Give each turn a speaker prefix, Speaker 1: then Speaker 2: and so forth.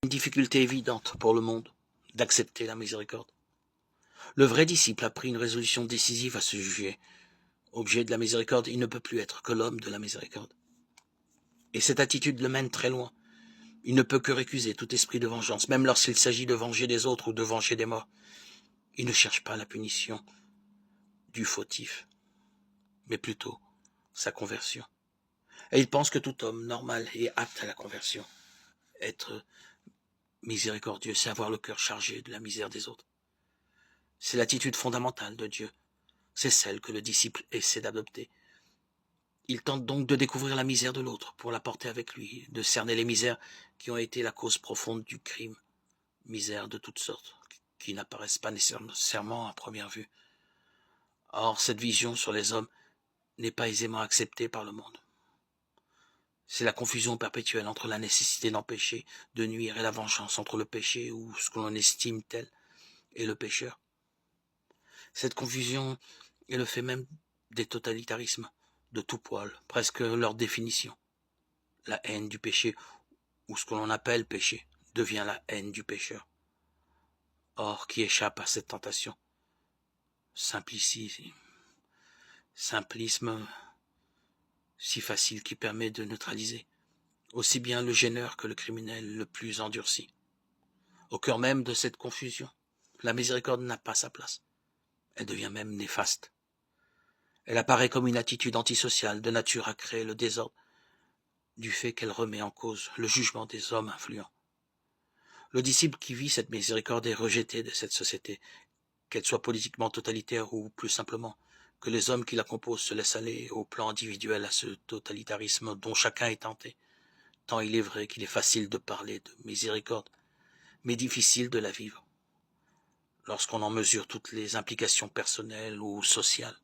Speaker 1: une difficulté évidente pour le monde d'accepter la miséricorde. Le vrai disciple a pris une résolution décisive à ce sujet. Objet de la miséricorde, il ne peut plus être que l'homme de la miséricorde. Et cette attitude le mène très loin. Il ne peut que récuser tout esprit de vengeance, même lorsqu'il s'agit de venger des autres ou de venger des morts. Il ne cherche pas la punition du fautif, mais plutôt sa conversion. Et il pense que tout homme normal est apte à la conversion. Être miséricordieux, c'est avoir le cœur chargé de la misère des autres. C'est l'attitude fondamentale de Dieu. C'est celle que le disciple essaie d'adopter. Il tente donc de découvrir la misère de l'autre pour la porter avec lui, de cerner les misères qui ont été la cause profonde du crime. Misères de toutes sortes, qui n'apparaissent pas nécessairement à première vue. Or, cette vision sur les hommes n'est pas aisément acceptée par le monde. C'est la confusion perpétuelle entre la nécessité d'empêcher, de nuire et la vengeance entre le péché ou ce que l'on estime tel et le pécheur. Cette confusion est le fait même des totalitarismes de tout poil, presque leur définition. La haine du péché, ou ce que l'on appelle péché, devient la haine du pécheur. Or, qui échappe à cette tentation? Simplisme si facile qui permet de neutraliser aussi bien le gêneur que le criminel le plus endurci. Au cœur même de cette confusion, la miséricorde n'a pas sa place. Elle devient même néfaste. Elle apparaît comme une attitude antisociale de nature à créer le désordre, du fait qu'elle remet en cause le jugement des hommes influents. Le disciple qui vit cette miséricorde est rejeté de cette société, qu'elle soit politiquement totalitaire ou plus simplement que les hommes qui la composent se laissent aller au plan individuel à ce totalitarisme dont chacun est tenté, tant il est vrai qu'il est facile de parler de miséricorde, mais difficile de la vivre, lorsqu'on en mesure toutes les implications personnelles ou sociales.